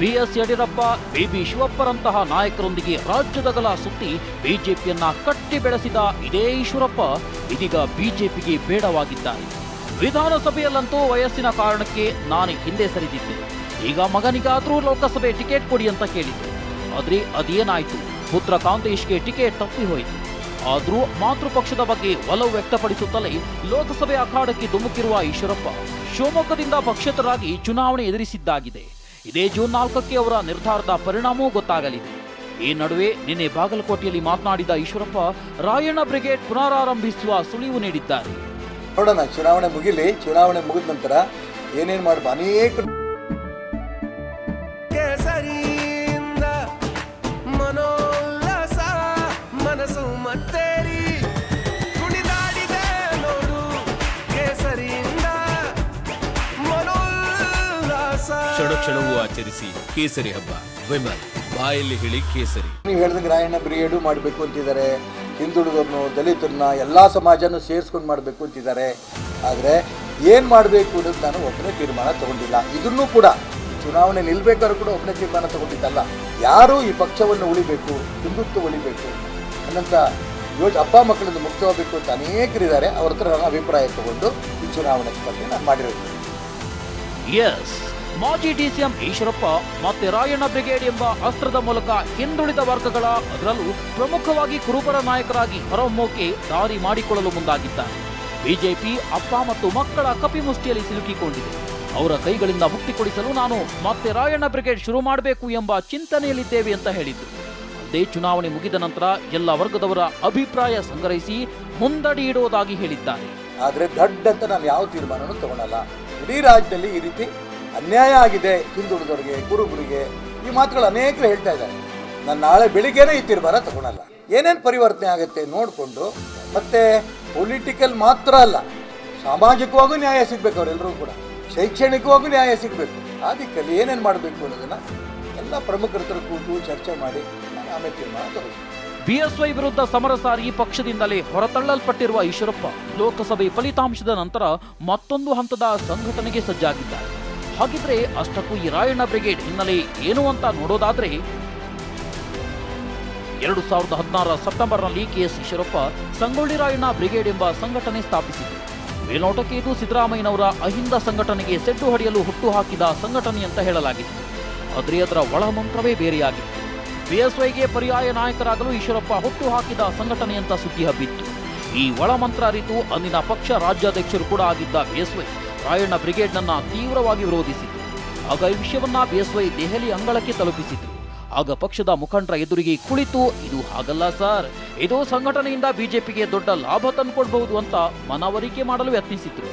ಬಿಎಸ್ ಯಡಿಯೂರಪ್ಪ, ಬಿಬಿ ಶಿವಪ್ಪರಂತಹ ನಾಯಕರೊಂದಿಗೆ ರಾಜ್ಯದಗಲ ಸುತ್ತಿ ಬಿಜೆಪಿಯನ್ನ ಕಟ್ಟಿ ಬೆಳೆಸಿದ ಇದೇ ಈಶ್ವರಪ್ಪ ಇದೀಗ ಬಿಜೆಪಿಗೆ ಬೇಡವಾಗಿದ್ದಾರೆ. ವಿಧಾನಸಭೆಯಲ್ಲಂತೂ ವಯಸ್ಸಿನ ಕಾರಣಕ್ಕೆ ನಾನು ಹಿಂದೆ ಸರಿದಿದ್ದೆ. ಈಗ ಮಗನಿಗಾದ್ರೂ ಲೋಕಸಭೆ ಟಿಕೆಟ್ ಕೊಡಿ ಅಂತ ಕೇಳಿದ್ದೆ. ಆದ್ರೆ ಅದೇನಾಯ್ತು, ಪುತ್ರ ಕಾಂತೇಶ್ಗೆ ಟಿಕೆಟ್ ತಪ್ಪಿ ಹೋಯಿತು. ಆದ್ರೂ ಮಾತೃಪಕ್ಷದ ಬಗ್ಗೆ ಒಲವು ವ್ಯಕ್ತಪಡಿಸುತ್ತಲೇ ಲೋಕಸಭೆ ಅಖಾಡಕ್ಕೆ ಧುಮುಕಿರುವ ಈಶ್ವರಪ್ಪ ಶಿವಮೊಗ್ಗದಿಂದ ಪಕ್ಷೇತರರಾಗಿ ಚುನಾವಣೆ ಎದುರಿಸಿದ್ದಾಗಿದೆ. ಇದೇ ಜೂನ್ 4ಕ್ಕೆ ಅವರ ನಿರ್ಧಾರದ ಪರಿಣಾಮವೂ ಗೊತ್ತಾಗಲಿದೆ. ಈ ನಡುವೆ ನಿನ್ನೆ ಬಾಗಲಕೋಟೆಯಲ್ಲಿ ಮಾತನಾಡಿದ ಈಶ್ವರಪ್ಪ ರಾಯಣ್ಣ ಬ್ರಿಗೇಡ್ ಪುನರಾರಂಭಿಸುವ ಸುಳಿವು ನೀಡಿದ್ದಾರೆ. ನೋಡೋಣ, ಚುನಾವಣೆ ಮುಗಿಲಿ. ಚುನಾವಣೆ ಮುಗಿದ ನಂತರ ಏನೇನು ಮಾಡಬೇಕು ಅನೇಕ ಮನಸ್ಸು ಮತ್ತೇರಿ ಕುಣಿದಾಡಿದೆ ನೋಡು ಕೇಸರಿಯಿಂದ ಮನೋಲ್ಲಾಸ. ಕ್ಷಣ ಕ್ಷಣವೂ ಆಚರಿಸಿ ಕೇಸರಿ ಹಬ್ಬ. ವಿಮಲ್ ಬಾಯಲ್ಲಿ ಹೇಳಿ ಕೇಸರಿ. ನೀವು ಹೇಳಿದಂಗೆ ರಾಯಣ್ಣ ಬ್ರಿಗೇಡು ಮಾಡಬೇಕು ಅಂತಿದ್ದಾರೆ. ಹಿಂದುಳಿದವ್ರನ್ನು, ದಲಿತರನ್ನ, ಎಲ್ಲ ಸಮಾಜನೂ ಸೇರಿಸ್ಕೊಂಡು ಮಾಡಬೇಕು ಅಂತಿದ್ದಾರೆ. ಆದರೆ ಏನು ಮಾಡಬೇಕು ಅನ್ನೋದು ನಾನು ಒಬ್ಬನೇ ತೀರ್ಮಾನ ತಗೊಂಡಿಲ್ಲ. ಇದನ್ನೂ ಕೂಡ ಚುನಾವಣೆ ನಿಲ್ಬೇಕಾದ್ರೂ ಕೂಡ ಒಬ್ಬನೇ ತೀರ್ಮಾನ ತಗೊಂಡಿದ್ದಲ್ಲ. ಯಾರು ಈ ಪಕ್ಷವನ್ನು ಉಳಿಬೇಕು, ಹಿಂದುತ್ವ ಉಳಿಬೇಕು ಅನ್ನಂಥ ಅಪ್ಪ ಮಕ್ಕಳಿಂದ ಮುಕ್ತವಾಗಬೇಕು ಅಂತ ಅನೇಕರಿದ್ದಾರೆ. ಅವ್ರ ಹತ್ರ ನನ್ನ ಅಭಿಪ್ರಾಯ ತಗೊಂಡು ಈ ಚುನಾವಣೆ ಸ್ಪರ್ಧೆ ನಾನು ಮಾಡಿರೋದು. ಮಾಜಿ ಡಿಸಿಎಂ ಈಶ್ವರಪ್ಪ ಮತ್ತೆ ರಾಯಣ್ಣ ಬ್ರಿಗೇಡ್ ಎಂಬ ಅಸ್ತ್ರದ ಮೂಲಕ ಹಿಂದುಳಿದ ವರ್ಗಗಳ, ಅದರಲ್ಲೂ ಪ್ರಮುಖವಾಗಿ ಕುರುಬರ ನಾಯಕರಾಗಿ ಹೊರಹೊಮ್ಮೋಕೆ ದಾರಿ ಮಾಡಿಕೊಳ್ಳಲು ಮುಂದಾಗಿದ್ದಾರೆ. ಬಿಜೆಪಿ ಅಪ್ಪ ಮತ್ತು ಮಕ್ಕಳ ಕಪಿಮುಷ್ಟಿಯಲ್ಲಿ ಸಿಲುಕಿಕೊಂಡಿದೆ. ಅವರ ಕೈಗಳಿಂದ ಮುಕ್ತಿ ಕೊಡಿಸಲು ನಾನು ಮತ್ತೆ ರಾಯಣ್ಣ ಬ್ರಿಗೇಡ್ ಶುರು ಮಾಡಬೇಕು ಎಂಬ ಚಿಂತನೆಯಲ್ಲಿದ್ದೇವೆ ಅಂತ ಹೇಳಿದ್ರು. ಅದೇ ಚುನಾವಣೆ ಮುಗಿದ ನಂತರ ಎಲ್ಲ ವರ್ಗದವರ ಅಭಿಪ್ರಾಯ ಸಂಗ್ರಹಿಸಿ ಮುಂದಡಿ ಇಡುವುದಾಗಿ ಹೇಳಿದ್ದಾರೆ. ಆದರೆ ದೊಡ್ಡ ಅಂತ ನಾನು ಯಾವ ತೀರ್ಮಾನನೂ ತಗೊಳಲ್ಲ. ಇಡೀ ರಾಜ್ಯದಲ್ಲಿ ಈ ರೀತಿ ಅನ್ಯಾಯ ಆಗಿದೆ ಹಿಂದುಳಿದವರಿಗೆ, ಕುರುಬರಿಗೆ, ಈ ಮಾತುಗಳು ಅನೇಕರು ಹೇಳ್ತಾ ಇದ್ದಾರೆ. ನಾನು ನಾಳೆ ಬೆಳಿಗ್ಗೆನೇ ಈ ತೀರ್ಮಾನ ತಗೊಳಲ್ಲ. ಏನೇನು ಪರಿವರ್ತನೆ ಆಗುತ್ತೆ ನೋಡಿಕೊಂಡು, ಮತ್ತೆ ಪೊಲಿಟಿಕಲ್ ಮಾತ್ರ ಅಲ್ಲ, ಸಾಮಾಜಿಕವಾಗೂ ನ್ಯಾಯ ಸಿಗಬೇಕು. ಅವರೆಲ್ಲರೂ ಕೂಡ ಶೈಕ್ಷಣಿಕವಾಗೂ ನ್ಯಾಯ ಸಿಗಬೇಕು. ಆ ದಿಕ್ಕಲ್ಲಿ ಏನೇನು ಮಾಡಬೇಕು ಅನ್ನೋದನ್ನು ಎಲ್ಲ ಪ್ರಮುಖರ ಹತ್ರ ಕೂತು ಚರ್ಚೆ ಮಾಡಿ ನಾನು ಆಮೇಲೆ ತೀರ್ಮಾನ ತಗೊಳ್ತೀನಿ. ಬಿಎಸ್ವೈ ವಿರುದ್ಧ ಸಮರ ಸಾರಿ ಪಕ್ಷದಿಂದಲೇ ಹೊರತಳ್ಳಲ್ಪಟ್ಟಿರುವ ಈಶ್ವರಪ್ಪ ಲೋಕಸಭೆ ಫಲಿತಾಂಶದ ನಂತರ ಮತ್ತೊಂದು ಹಂತದ ಸಂಘಟನೆಗೆ ಸಜ್ಜಾಗಿದ್ದಾರೆ. ಹಾಗಿದ್ರೆ ಅಷ್ಟಕ್ಕೂ ಈ ರಾಯಣ್ಣ ಬ್ರಿಗೇಡ್ ಹಿನ್ನೆಲೆ ಏನು ಅಂತ ನೋಡೋದಾದ್ರೆ, 2016 ಸೆಪ್ಟೆಂಬರ್ನಲ್ಲಿ ಕೆಎಸ್ ಈಶ್ವರಪ್ಪ ಸಂಗೊಳ್ಳಿ ರಾಯಣ್ಣ ಬ್ರಿಗೇಡ್ ಎಂಬ ಸಂಘಟನೆ ಸ್ಥಾಪಿಸಿದರು. ಮೇಲ್ನೋಟಕ್ಕೆ ಇದು ಸಿದ್ದರಾಮಯ್ಯನವರ ಅಹಿಂದ ಸಂಘಟನೆಗೆ ಸೆಡ್ಡು ಹೊಡೆಯಲು ಹುಟ್ಟುಹಾಕಿದ ಸಂಘಟನೆ ಅಂತ ಹೇಳಲಾಗಿತ್ತು. ಆದರೆ ಅದರ ಒಳಮಂತ್ರವೇ ಬೇರೆಯಾಗಿತ್ತು. ಬಿಎಸ್ವೈಗೆ ಪರ್ಯಾಯ ನಾಯಕರಾಗಲು ಈಶ್ವರಪ್ಪ ಹುಟ್ಟುಹಾಕಿದ ಸಂಘಟನೆ ಅಂತ ಸುದ್ದಿ ಹಬ್ಬಿತ್ತು. ಈ ಒಳಮಂತ್ರ ಅರಿತು ಅಂದಿನ ಪಕ್ಷ ರಾಜ್ಯಾಧ್ಯಕ್ಷರು ಕೂಡ ಆಗಿದ್ದ ಬಿಎಸ್ವೈ ರಾಯಣ್ಣ ಬ್ರಿಗೇಡ್ನನ್ನ ತೀವ್ರವಾಗಿ ವಿರೋಧಿಸಿತು. ಆಗ ಈ ವಿಷಯವನ್ನ ಬಿಎಸ್ವೈ ದೆಹಲಿ ಅಂಗಳಕ್ಕೆ ತಲುಪಿಸಿದ್ರು. ಆಗ ಪಕ್ಷದ ಮುಖಂಡರ ಎದುರಿಗೆ ಕುಳಿತು, ಇದು ಹಾಗಲ್ಲ ಸರ್, ಇದು ಸಂಘಟನೆಯಿಂದ ಬಿಜೆಪಿಗೆ ದೊಡ್ಡ ಲಾಭ ತಂದುಕೊಡ್ಬಹುದು ಅಂತ ಮನವರಿಕೆ ಮಾಡಲು ಯತ್ನಿಸಿದ್ರು.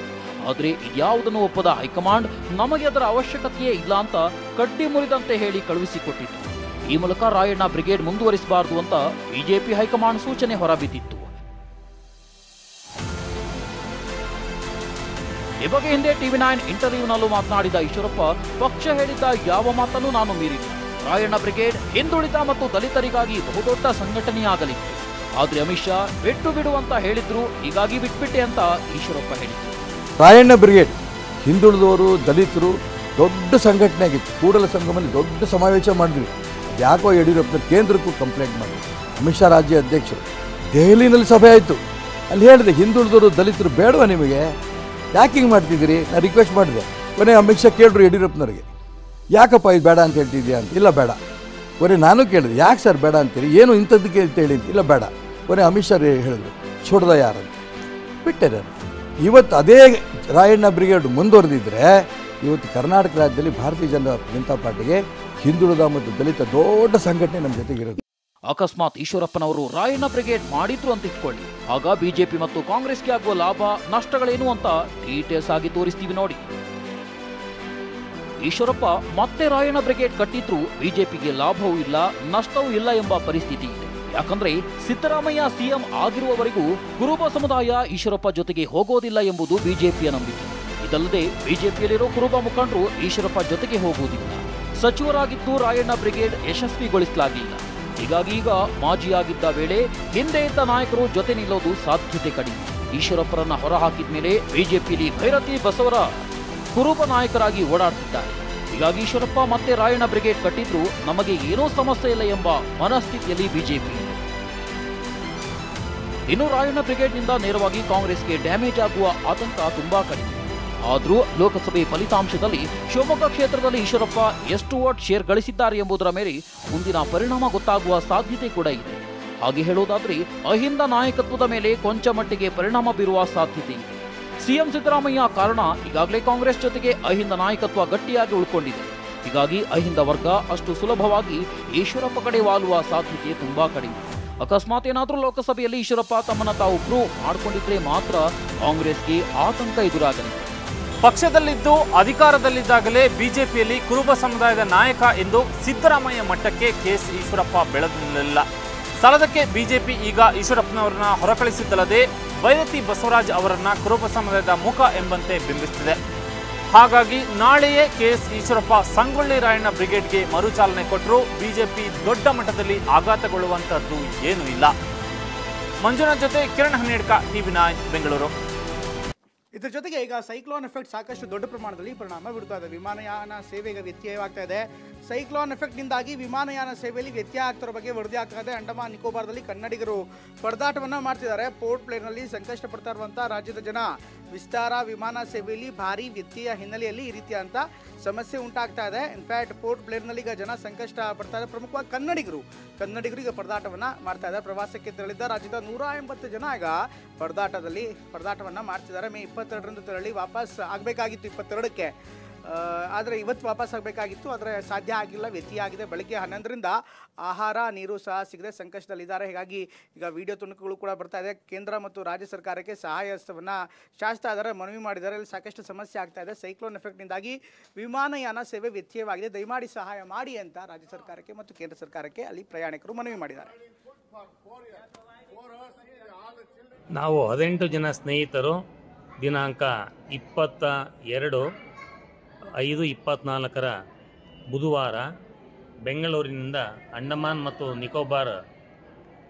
ಆದರೆ ಇದ್ಯಾವುದನ್ನು ಒಪ್ಪದ ಹೈಕಮಾಂಡ್ ನಮಗೆ ಅದರ ಅವಶ್ಯಕತೆಯೇ ಇಲ್ಲ ಅಂತ ಕಡ್ಡಿ ಮುರಿದಂತೆ ಹೇಳಿ ಕಳುಹಿಸಿಕೊಟ್ಟಿತ್ತು. ಈ ಮೂಲಕ ರಾಯಣ್ಣ ಬ್ರಿಗೇಡ್ ಮುಂದುವರಿಸಬಾರದು ಅಂತ ಬಿಜೆಪಿ ಹೈಕಮಾಂಡ್ ಸೂಚನೆ ಹೊರಬಿದ್ದಿತ್ತು. ಈ ಬಗ್ಗೆ ಹಿಂದೆ ಟಿವಿ9 ಇಂಟರ್ವ್ಯೂನಲ್ಲೂ ಮಾತನಾಡಿದ ಈಶ್ವರಪ್ಪ, ಪಕ್ಷ ಹೇಳಿದ್ದ ಯಾವ ಮಾತನ್ನು ನಾನು ಮೀರಿಲ್ಲ. ರಾಯಣ್ಣ ಬ್ರಿಗೇಡ್ ಹಿಂದುಳಿದ ಮತ್ತು ದಲಿತರಿಗಾಗಿ ಬಹುದೊಡ್ಡ ಸಂಘಟನೆಯಾಗಲಿತ್ತು. ಆದ್ರೆ ಅಮಿತ್ ಶಾ ಬಿಟ್ಟು ಬಿಡು ಅಂತ ಹೇಳಿದ್ರು, ಹೀಗಾಗಿ ಬಿಟ್ಬಿಟ್ಟೆ ಅಂತ ಈಶ್ವರಪ್ಪ ಹೇಳಿದ್ರು. ರಾಯಣ್ಣ ಬ್ರಿಗೇಡ್ ಹಿಂದುಳಿದವರು, ದಲಿತರು ದೊಡ್ಡ ಸಂಘಟನೆ ಆಗಿತ್ತು. ಕೂಡಲ ಸಂಗಮದಲ್ಲಿ ದೊಡ್ಡ ಸಮಾವೇಶ ಮಾಡಿದ್ವಿ. ಯಾಕೋ ಯಡಿಯೂರಪ್ಪ ಕೇಂದ್ರಕ್ಕೂ ಕಂಪ್ಲೇಂಟ್ ಮಾಡಿದ್ರು. ಅಮಿತ್ ಶಾ ರಾಜ್ಯ ಅಧ್ಯಕ್ಷರು ದೆಹಲಿನಲ್ಲಿ ಸಭೆ ಆಯಿತು. ಅಲ್ಲಿ ಹೇಳಿದೆ, ಹಿಂದುಳಿದವರು ದಲಿತರು ಬೇಡವಾ ನಿಮಗೆ, ಯಾಕೆ ಹಿಂಗೆ ಮಾಡ್ತಿದ್ದೀರಿ? ನಾನು ರಿಕ್ವೆಸ್ಟ್ ಮಾಡಿದೆ. ಕೊನೆ ಅಮಿತ್ ಶಾ ಕೇಳಿದ್ರು ಯಡಿಯೂರಪ್ಪನವ್ರಿಗೆ, ಯಾಕಪ್ಪ ಇದು ಬೇಡ ಅಂತ ಹೇಳ್ತಿದ್ಯಾ ಅಂತ. ಇಲ್ಲ ಬೇಡ. ಕೊನೆ ನಾನು ಕೇಳಿದೆ, ಯಾಕೆ ಸರ್ ಬೇಡ ಅಂತೀರಿ, ಏನು ಇಂಥದ್ದಕ್ಕೆ ಅಂತ ಹೇಳಿ. ಇಲ್ಲ ಬೇಡ. ಕೊನೆ ಅಮಿತ್ ಶಾ ಹೇಳಿದ್ರು, छोड़ದ ಯಾರಂತ ಬಿಟ್ಟೆ ನಾನು. ಇವತ್ತು ಅದೇ ರಾಯಣ್ಣ ಬ್ರಿಗೇಡ್ ಮುಂದುವರೆದಿದ್ರೆ ಇವತ್ತು ಕರ್ನಾಟಕ ರಾಜ್ಯದಲ್ಲಿ ಭಾರತೀಯ ಜನತಾ ಪಾರ್ಟಿಗೆ ಹಿಂದುಳಿದ ಮತ್ತು ದಲಿತ ದೊಡ್ಡ ಸಂಘಟನೆ ನಮ್ಮ ಜೊತೆಗಿರೋದು. ಅಕಸ್ಮಾತ್ ಈಶ್ವರಪ್ಪನವರು ರಾಯಣ್ಣ ಬ್ರಿಗೇಡ್ ಮಾಡಿದ್ರು ಅಂತ ಇಟ್ಕೊಳ್ಳಿ, ಆಗ ಬಿಜೆಪಿ ಮತ್ತು ಕಾಂಗ್ರೆಸ್ಗೆ ಆಗುವ ಲಾಭ ನಷ್ಟಗಳೇನು ಅಂತ ಡೀಟೇಲ್ಸ್ ಆಗಿ ತೋರಿಸ್ತೀವಿ ನೋಡಿ. ಈಶ್ವರಪ್ಪ ಮತ್ತೆ ರಾಯಣ್ಣ ಬ್ರಿಗೇಡ್ ಕಟ್ಟಿದ್ರು ಬಿಜೆಪಿಗೆ ಲಾಭವೂ ಇಲ್ಲ, ನಷ್ಟವೂ ಇಲ್ಲ ಎಂಬ ಪರಿಸ್ಥಿತಿ ಇದೆ. ಯಾಕಂದ್ರೆ ಸಿದ್ದರಾಮಯ್ಯ ಸಿಎಂ ಆಗಿರುವವರೆಗೂ ಕುರುಬ ಸಮುದಾಯ ಈಶ್ವರಪ್ಪ ಜೊತೆಗೆ ಹೋಗೋದಿಲ್ಲ ಎಂಬುದು ಬಿಜೆಪಿಯ ನಂಬಿಕೆ. ಇದಲ್ಲದೆ ಬಿಜೆಪಿಯಲ್ಲಿರೋ ಕುರುಬ ಮುಖಂಡರು ಈಶ್ವರಪ್ಪ ಜೊತೆಗೆ ಹೋಗುವುದಿಲ್ಲ. ಸಚಿವರಾಗಿದ್ದು ರಾಯಣ್ಣ ಬ್ರಿಗೇಡ್ ಯಶಸ್ವಿಗೊಳಿಸಲಾಗಿಲ್ಲ. ಹೀಗಾಗಿ ಈಗ ಮಾಜಿಯಾಗಿದ್ದ ವೇಳೆ ಹಿಂದೆ ಇದ್ದ ನಾಯಕರು ಜೊತೆ ನಿಲ್ಲೋದು ಸಾಧ್ಯತೆ ಕಡಿಮೆ. ಈಶ್ವರಪ್ಪರನ್ನ ಹೊರಹಾಕಿದ ಮೇಲೆ ಬಿಜೆಪಿಯಲ್ಲಿ ಭೈರತಿ ಬಸವರ ಕುರುಬ ನಾಯಕರಾಗಿ ಓಡಾಡ್ತಿದ್ದಾರೆ. ಹೀಗಾಗಿ ಈಶ್ವರಪ್ಪ ಮತ್ತೆ ರಾಯಣ್ಣ ಬ್ರಿಗೇಡ್ ಕಟ್ಟಿದ್ರು ನಮಗೆ ಏನೋ ಸಮಸ್ಯೆ ಇಲ್ಲ ಎಂಬ ಮನಸ್ಥಿತಿಯಲ್ಲಿ ಬಿಜೆಪಿ. ಇನ್ನು ರಾಯಣ್ಣ ಬ್ರಿಗೇಡ್ನಿಂದ ನೇರವಾಗಿ ಕಾಂಗ್ರೆಸ್ಗೆ ಡ್ಯಾಮೇಜ್ ಆಗುವ ಆತಂಕ ತುಂಬಾ ಕಡಿಮೆ. ಆದರೂ ಲೋಕಸಭೆ ಫಲಿತಾಂಶದಲ್ಲಿ ಶಿವಮೊಗ್ಗ ಕ್ಷೇತ್ರದಲ್ಲಿ ಈಶ್ವರಪ್ಪ ಎಷ್ಟು ವೋಟ್ ಶೇರ್ ಗಳಿಸಿದ್ದಾರೆ ಎಂಬುದರ ಮೇಲೆ ಮುಂದಿನ ಪರಿಣಾಮ ಗೊತ್ತಾಗುವ ಸಾಧ್ಯತೆ ಕೂಡ ಇದೆ. ಹಾಗೆ ಹೇಳುವುದಾದ್ರೆ ಅಹಿಂದ ನಾಯಕತ್ವದ ಮೇಲೆ ಕೊಂಚ ಮಟ್ಟಿಗೆ ಪರಿಣಾಮ ಬೀರುವ ಸಾಧ್ಯತೆ ಇದೆ. ಸಿಎಂ ಸಿದ್ದರಾಮಯ್ಯ ಕಾರಣ ಈಗಾಗಲೇ ಕಾಂಗ್ರೆಸ್ ಜೊತೆಗೆ ಅಹಿಂದ ನಾಯಕತ್ವ ಗಟ್ಟಿಯಾಗಿ ಉಳ್ಕೊಂಡಿದೆ. ಹೀಗಾಗಿ ಅಹಿಂದ ವರ್ಗ ಅಷ್ಟು ಸುಲಭವಾಗಿ ಈಶ್ವರಪ್ಪ ಕಡೆ ವಾಲುವ ಸಾಧ್ಯತೆ ತುಂಬಾ ಕಡಿಮೆ. ಅಕಸ್ಮಾತ್ ಏನಾದರೂ ಲೋಕಸಭೆಯಲ್ಲಿ ಈಶ್ವರಪ್ಪ ತಮ್ಮನ್ನ ತಾವು ಪ್ರೂವ್ ಮಾಡಿಕೊಂಡಿದ್ರೆ ಮಾತ್ರ ಕಾಂಗ್ರೆಸ್ಗೆ ಆತಂಕ ಎದುರಾಗಲಿದೆ. ಪಕ್ಷದಲ್ಲಿದ್ದು ಅಧಿಕಾರದಲ್ಲಿದ್ದಾಗಲೇ ಬಿಜೆಪಿಯಲ್ಲಿ ಕುರುಬ ಸಮುದಾಯದ ನಾಯಕ ಎಂದು ಸಿದ್ದರಾಮಯ್ಯ ಮಟ್ಟಕ್ಕೆ ಕೆಎಸ್ ಈಶ್ವರಪ್ಪ ಬೆಳೆದಿರಲಿಲ್ಲ. ಸ್ಥಳದಕ್ಕೆ ಬಿಜೆಪಿ ಈಗ ಈಶ್ವರಪ್ಪನವರನ್ನ ಹೊರಕಳಿಸಿದ್ದಲ್ಲದೆ ಭೈರತಿ ಬಸವರಾಜ್ ಅವರನ್ನ ಕುರುಬ ಸಮುದಾಯದ ಮುಖ ಎಂಬಂತೆ ಬಿಂಬಿಸುತ್ತಿದೆ. ಹಾಗಾಗಿ ನಾಳೆಯೇ ಕೆಎಸ್ ಈಶ್ವರಪ್ಪ ಸಂಗೊಳ್ಳಿ ರಾಯಣ್ಣ ಬ್ರಿಗೇಡ್ಗೆ ಮರುಚಾಲನೆ ಕೊಟ್ಟರು ಬಿಜೆಪಿ ದೊಡ್ಡ ಮಟ್ಟದಲ್ಲಿ ಆಘಾತಗೊಳ್ಳುವಂತಹದ್ದು ಏನೂ ಇಲ್ಲ. ಮಂಜುನಾಥ್ ಜೊತೆ ಕಿರಣ್ ಹನ್ನೇಡ್ಕ, ಟಿವಿ9 ಬೆಂಗಳೂರು. ಇದರ ಜೊತೆಗೆ ಈಗ ಸೈಕ್ಲೋನ್ ಎಫೆಕ್ಟ್ ಸಾಕಷ್ಟು ದೊಡ್ಡ ಪ್ರಮಾಣದಲ್ಲಿ ಪರಿಣಾಮ ಬೀರ್ತಾ ಇದೆ. ವಿಮಾನಯಾನ ಸೇವೆಗೆ ವ್ಯತ್ಯಯವಾಗ್ತಾ ಇದೆ. ಸೈಕ್ಲೋನ್ ಎಫೆಕ್ಟ್ನಿಂದಾಗಿ ವಿಮಾನಯಾನ ಸೇವೆಯಲ್ಲಿ ವ್ಯತ್ಯಯ ಆಗ್ತಿರೋ ಬಗ್ಗೆ ವರದಿ ಆಗ್ತಾ ಇದೆ. ಅಂಡಮಾನ್ ನಿಕೋಬಾರ್ದಲ್ಲಿ ಕನ್ನಡಿಗರು ಪರದಾಟವನ್ನು ಮಾಡ್ತಿದ್ದಾರೆ. ಪೋರ್ಟ್ ಪ್ಲೇನಲ್ಲಿ ಸಂಕಷ್ಟ ಪಡ್ತಾ ಇರುವಂಥ ರಾಜ್ಯದ ಜನ ವಿಸ್ತಾರ ವಿಮಾನ ಸೇವೆಯಲ್ಲಿ ಭಾರಿ ವ್ಯತ್ಯಯ ಹಿನ್ನೆಲೆಯಲ್ಲಿ ಈ ರೀತಿಯಾದಂಥ ಸಮಸ್ಯೆ ಉಂಟಾಗ್ತಾ ಇದೆ. ಇನ್ಫ್ಯಾಕ್ಟ್ ಪೋರ್ಟ್ ಪ್ಲೇನಲ್ಲಿ ಈಗ ಜನ ಸಂಕಷ್ಟ ಪಡ್ತಾ ಇದ್ದಾರೆ. ಪ್ರಮುಖವಾಗಿ ಕನ್ನಡಿಗರು ಈಗ ಪರದಾಟವನ್ನು ಮಾಡ್ತಾ ಇದ್ದಾರೆ. ಪ್ರವಾಸಕ್ಕೆ ತೆರಳಿದ್ದ ರಾಜ್ಯದ 180 ಜನ ಈಗ ಪರದಾಟವನ್ನು ಮಾಡ್ತಿದ್ದಾರೆ. ಮೇ 22ರಂದು ತೆರಳಿ ವಾಪಸ್ ಆಗಬೇಕಾಗಿತ್ತು 22ಕ್ಕೆ, ಆದರೆ ಇವತ್ತು ವಾಪಸ್ ಆಗಬೇಕಾಗಿತ್ತು, ಆದರೆ ಸಾಧ್ಯ ಆಗಿಲ್ಲ, ವ್ಯತ್ಯಯ ಆಗಿದೆ. ಬೆಳಗ್ಗೆ 11ರಿಂದ ಆಹಾರ ನೀರು ಸಹ ಸಿಗದೆ ಸಂಕಷ್ಟದಲ್ಲಿದ್ದಾರೆ. ಹೀಗಾಗಿ ಈಗ ವಿಡಿಯೋ ತುಣುಕುಗಳು ಕೂಡ ಬರ್ತಾ ಇದೆ. ಕೇಂದ್ರ ಮತ್ತು ರಾಜ್ಯ ಸರ್ಕಾರಕ್ಕೆ ಸಹಾಯ ಹಸ್ತವನ್ನು ಚಾಚ್ತಾ ಇದ್ದಾರೆ, ಮನವಿ ಮಾಡಿದ್ದಾರೆ. ಇಲ್ಲಿ ಸಾಕಷ್ಟು ಸಮಸ್ಯೆ ಆಗ್ತಾ ಇದೆ. ಸೈಕ್ಲೋನ್ ಎಫೆಕ್ಟ್ನಿಂದಾಗಿ ವಿಮಾನಯಾನ ಸೇವೆ ವ್ಯತ್ಯಯವಾಗಿದೆ, ದಯಮಾಡಿ ಸಹಾಯ ಮಾಡಿ ಅಂತ ರಾಜ್ಯ ಸರ್ಕಾರಕ್ಕೆ ಮತ್ತು ಕೇಂದ್ರ ಸರ್ಕಾರಕ್ಕೆ ಅಲ್ಲಿ ಪ್ರಯಾಣಿಕರು ಮನವಿ ಮಾಡಿದ್ದಾರೆ. ನಾವು 18 ಜನ ಸ್ನೇಹಿತರು ದಿನಾಂಕ 22/5/24 ಬುಧವಾರ ಬೆಂಗಳೂರಿನಿಂದ ಅಂಡಮಾನ್ ಮತ್ತು ನಿಕೋಬಾರ್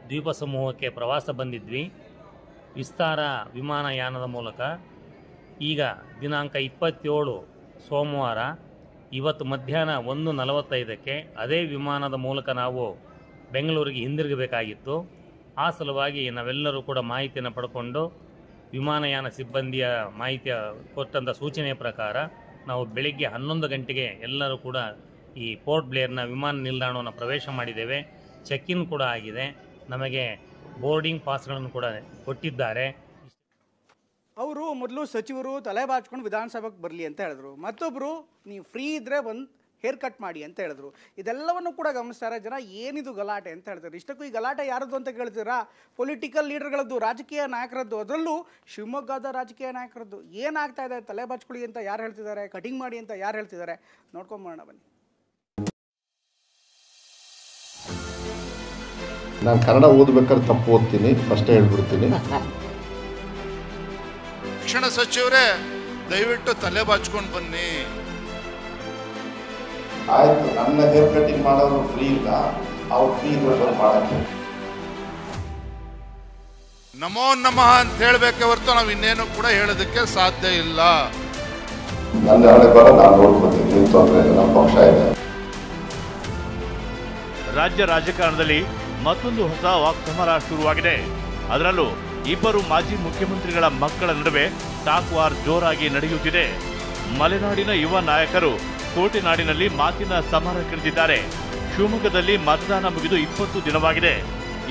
ದ್ವೀಪ ಸಮೂಹಕ್ಕೆ ಪ್ರವಾಸ ಬಂದಿದ್ವಿ ವಿಸ್ತಾರ ವಿಮಾನಯಾನದ ಮೂಲಕ. ಈಗ ದಿನಾಂಕ 27 ಸೋಮವಾರ ಇವತ್ತು ಮಧ್ಯಾಹ್ನ 1:45ಕ್ಕೆ ಅದೇ ವಿಮಾನದ ಮೂಲಕ ನಾವು ಬೆಂಗಳೂರಿಗೆ ಹಿಂದಿರುಗಬೇಕಾಗಿತ್ತು. ಆ ಸಲುವಾಗಿ ನಾವೆಲ್ಲರೂ ಕೂಡ ಮಾಹಿತಿಯನ್ನು ಪಡ್ಕೊಂಡು ವಿಮಾನಯಾನ ಸಿಬ್ಬಂದಿಯ ಮಾಹಿತಿಯ ಕೊಟ್ಟಂಥ ಸೂಚನೆಯ ಪ್ರಕಾರ ನಾವು ಬೆಳಿಗ್ಗೆ 11 ಗಂಟೆಗೆ ಎಲ್ಲರೂ ಕೂಡ ಈ ಪೋರ್ಟ್ ಬ್ಲೇರ್ನ ವಿಮಾನ ನಿಲ್ದಾಣವನ್ನು ಪ್ರವೇಶ ಮಾಡಿದ್ದೇವೆ. ಚೆಕ್ ಇನ್ ಕೂಡ ಆಗಿದೆ. ನಮಗೆ ಬೋರ್ಡಿಂಗ್ ಪಾಸ್ಗಳನ್ನು ಕೂಡ ಕೊಟ್ಟಿದ್ದಾರೆ. ಅವರು ಮೊದಲು ಸಚಿವರು ತಲೆ ಬಾಚ್ಕೊಂಡು ವಿಧಾನಸಭೆಗೆ ಬರಲಿ ಅಂತ ಹೇಳಿದ್ರು. ಮತ್ತೊಬ್ಬರು ನೀವು ಫ್ರೀ ಇದ್ದರೆ ಒಂದು ಹೇರ್ ಕಟ್ ಮಾಡಿ ಅಂತ ಹೇಳಿದ್ರು. ಇದೆಲ್ಲವನ್ನು ಕೂಡ ಗಮನಿಸ್ತಾರೆ ಜನ. ಏನಿದು ಗಲಾಟೆ ಅಂತ ಹೇಳ್ತಾರೆ. ಇಷ್ಟಕ್ಕೂ ಈ ಗಲಾಟೆ ಯಾರದ್ದು ಅಂತ ಕೇಳ್ತೀರಾ? ಪೊಲಿಟಿಕಲ್ ಲೀಡರ್ಗಳದ್ದು, ರಾಜಕೀಯ ನಾಯಕರದ್ದು, ಅದರಲ್ಲೂ ಶಿವಮೊಗ್ಗದ ರಾಜಕೀಯ ನಾಯಕರದ್ದು. ಏನಾಗ್ತಾ ಇದೆ? ತಲೆ ಬಾಚ್ಕೊಳ್ಳಿ ಅಂತ ಯಾರು ಹೇಳ್ತಿದ್ದಾರೆ? ಕಟಿಂಗ್ ಮಾಡಿ ಅಂತ ಯಾರು ಹೇಳ್ತಿದ್ದಾರೆ? ನೋಡ್ಕೊಂಬೋಣ ಬನ್ನಿ. ನಾನು ಕನ್ನಡ ಓದಬೇಕಾದ್ರೆ ತಪ್ಪು ಓದ್ತೀನಿ, ಫಸ್ಟ್ ಹೇಳ್ಬಿಡ್ತೀನಿ. ಶಿಕ್ಷಣ ಸಚಿವರೇ ದಯವಿಟ್ಟು ತಲೆ ಬಾಚ್ಕೊಂಡು ಬನ್ನಿ. ಆಯ್ತು, ನನ್ನ ಹೇರ್ ಕಟಿಂಗ್ ಮಾಡೋರು ಫ್ರೀ ಇಲ್ಲ, ಅವ್ರು ಫ್ರೀ ಇದ್ರೆ ಮಾಡಕ್ಕೆ. ನಮೋ ನಮಃ ಅಂತ ಹೇಳಬೇಕೆ ಹೊರತು ನಾವು ಇನ್ನೇನು ಕೂಡ ಹೇಳೋದಕ್ಕೆ ಸಾಧ್ಯ ಇಲ್ಲ. ನನ್ನ ಹಳೆ ಬರ ನಾನು ನೋಡ್ಕೊತೀನಿ, ನೀವು ತೊಂದರೆ ಇಲ್ಲ, ನಮ್ಮ ಪಕ್ಷ ಇದೆ. ರಾಜ್ಯ ರಾಜಕಾರಣದಲ್ಲಿ ಮತ್ತೊಂದು ಹೊಸ ವಾಕ್ಸಮರ ಶುರುವಾಗಿದೆ. ಅದರಲ್ಲೂ ಇಬ್ಬರು ಮಾಜಿ ಮುಖ್ಯಮಂತ್ರಿಗಳ ಮಕ್ಕಳ ನಡುವೆ ಟಾಕ್ ವಾರ್ ಜೋರಾಗಿ ನಡೆಯುತ್ತಿದೆ. ಮಲೆನಾಡಿನ ಯುವ ನಾಯಕರು ಕೋಟೆನಾಡಿನಲ್ಲಿ ಮಾತಿನ ಸಮರಕ್ಕಿಳಿದಿದ್ದಾರೆ. ಶಿವಮೊಗ್ಗದಲ್ಲಿ ಮತದಾನ ಮುಗಿದು 20 ದಿನವಾಗಿದೆ.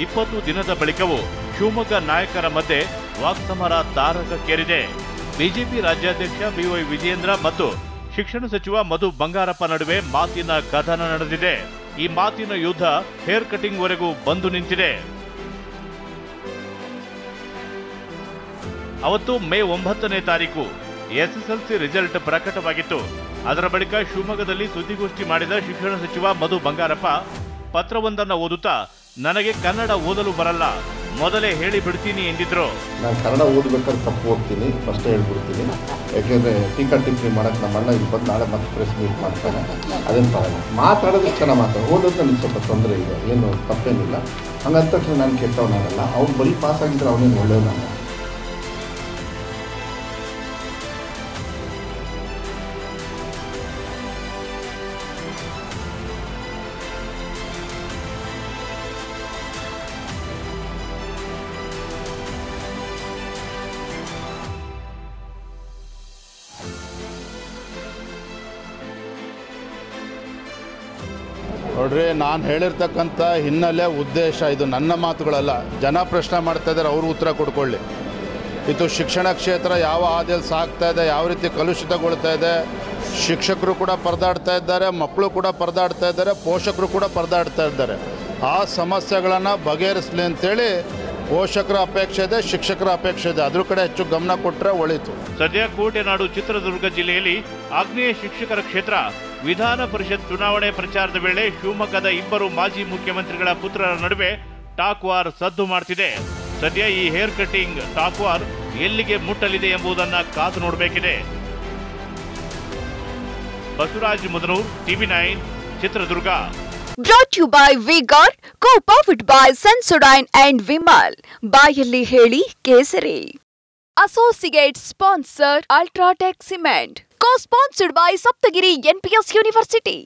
20 ದಿನದ ಬಳಿಕವೂ ಶಿವಮೊಗ್ಗ ನಾಯಕರ ಮಧ್ಯೆ ವಾಕ್ಸಮರ ತಾರಕಕ್ಕೇರಿದೆ. ಬಿಜೆಪಿ ರಾಜ್ಯಾಧ್ಯಕ್ಷ ಬಿವೈ ವಿಜಯೇಂದ್ರ ಮತ್ತು ಶಿಕ್ಷಣ ಸಚಿವ ಮಧು ಬಂಗಾರಪ್ಪ ನಡುವೆ ಮಾತಿನ ಕದನ ನಡೆದಿದೆ. ಈ ಮಾತಿನ ಯುದ್ಧ ಹೇರ್ ಕಟಿಂಗ್ ವರೆಗೂ ಬಂದು ನಿಂತಿದೆ. ಅವತ್ತು ಮೇ 9ನೇ ತಾರೀಕು ಎಸ್ಎಸ್ಎಲ್ಸಿ ರಿಸಲ್ಟ್ ಪ್ರಕಟವಾಗಿತ್ತು. ಅದರ ಬಳಿಕ ಶಿವಮೊಗ್ಗದಲ್ಲಿ ಸುದ್ದಿಗೋಷ್ಠಿ ಮಾಡಿದ ಶಿಕ್ಷಣ ಸಚಿವ ಮಧು ಬಂಗಾರಪ್ಪ ಪತ್ರವೊಂದನ್ನು ಓದುತ್ತಾ, ನನಗೆ ಕನ್ನಡ ಓದಲು ಬರಲ್ಲ, ಮೊದಲೇ ಹೇಳಿ ಬಿಡ್ತೀನಿ ಎಂದಿದ್ರು. ನಾನು ಕನ್ನಡ ಓದಬೇಕಾದ್ರೆ ತಪ್ಪು ಓದ್ತೀನಿ, ಫಸ್ಟ್ ಹೇಳ್ಬಿಡ್ತೀನಿ. ಯಾಕೆಂದರೆ ಟೀಕಾ ಟಿಪ್ಪಣಿ ಮಾಡೋಕ್ಕೆ ನಮ್ಮ ಅಣ್ಣ ಇಲ್ಲಿ ಬಂದು ನಾಳೆ ಮತ್ತೆ ಪ್ರೆಸ್ ಮೀಟ್ ಮಾಡ್ತಾನೆ, ಅದೇನು ಪರವಾಗಿಲ್ಲ. ಮಾತಾಡೋದಕ್ಕೆ ಚೆನ್ನಾಗಿ ಮಾತಾಡೋದು, ಓದೋದು ನನಗೆ ಸ್ವಲ್ಪ ತೊಂದರೆ ಇದೆ, ಏನು ತಪ್ಪೇನಿಲ್ಲ. ಹಂಗಂದ ತಕ್ಷಣ ನಾನು ಕೆಟ್ಟವನಾಗಲ್ಲ. ಅವ್ನು ಬರೀ ಪಾಸ್ ಆಗಿದ್ರೆ ಅವನೇನು ಒಳ್ಳೆಯವನಾಗ. ನೋಡ್ರಿ, ನಾನು ಹೇಳಿರ್ತಕ್ಕಂಥ ಹಿನ್ನೆಲೆ ಉದ್ದೇಶ ಇದು ನನ್ನ ಮಾತುಗಳಲ್ಲ. ಜನ ಪ್ರಶ್ನೆ ಮಾಡ್ತಾ ಇದ್ದಾರೆ, ಅವರು ಉತ್ತರ ಕೊಡ್ಕೊಳ್ಳಿ. ಇದು ಶಿಕ್ಷಣ ಕ್ಷೇತ್ರ ಯಾವ ಹಾದಿಯಲ್ಲಿ ಸಾಗ್ತಾ ಇದೆ, ಯಾವ ರೀತಿ ಕಲುಷಿತಗೊಳ್ತಾ ಇದೆ. ಶಿಕ್ಷಕರು ಕೂಡ ಪರದಾಡ್ತಾ ಇದ್ದಾರೆ, ಮಕ್ಕಳು ಕೂಡ ಪರದಾಡ್ತಾ ಇದ್ದಾರೆ, ಪೋಷಕರು ಕೂಡ ಪರದಾಡ್ತಾ ಇದ್ದಾರೆ. ಆ ಸಮಸ್ಯೆಗಳನ್ನು ಬಗೆಹರಿಸಲಿ ಅಂತೇಳಿ ಪೋಷಕರ ಅಪೇಕ್ಷೆ ಇದೆ, ಶಿಕ್ಷಕರ ಅಪೇಕ್ಷೆ ಇದೆ. ಅದ್ರ ಕಡೆ ಹೆಚ್ಚು ಗಮನ ಕೊಟ್ಟರೆ ಒಳಿತು. ಸದ್ಯ ಕೋಟೆನಾಡು ಚಿತ್ರದುರ್ಗ ಜಿಲ್ಲೆಯಲ್ಲಿ ಆಗ್ನೇಯ ಶಿಕ್ಷಕರ ಕ್ಷೇತ್ರ ವಿಧಾನ ಪರಿಷತ್ ಚುನಾವಣೆ ಪ್ರಚಾರದ ವೇಳೆ ಶಿವಮೊಗ್ಗದ ಇಬ್ಬರು ಮಾಜಿ ಮುಖ್ಯಮಂತ್ರಿಗಳ ಪುತ್ರರ ನಡುವೆ ಟಾಕ್ ವಾರ್ ಸದ್ದು ಮಾಡ್ತಿದೆ. ಸದ್ಯ ಈ ಹೇರ್ ಕಟಿಂಗ್ ಟಾಕ್ ವಾರ್ ಎಲ್ಲಿಗೆ ಮುಟ್ಟಲಿದೆ ಎಂಬುದನ್ನ ಕಾದು ನೋಡಬೇಕಿದೆ. Basavaraj Mudnur, TV9, Chitradurga. Brought you by V-Guard, co-powered by Sensodyne and Vimal. ಬಾಯಲ್ಲಿ ಹೇಳಿ ಕೇಸರಿ. Associate sponsor Ultratech Cement. Co-sponsored by Saptagiri NPS University.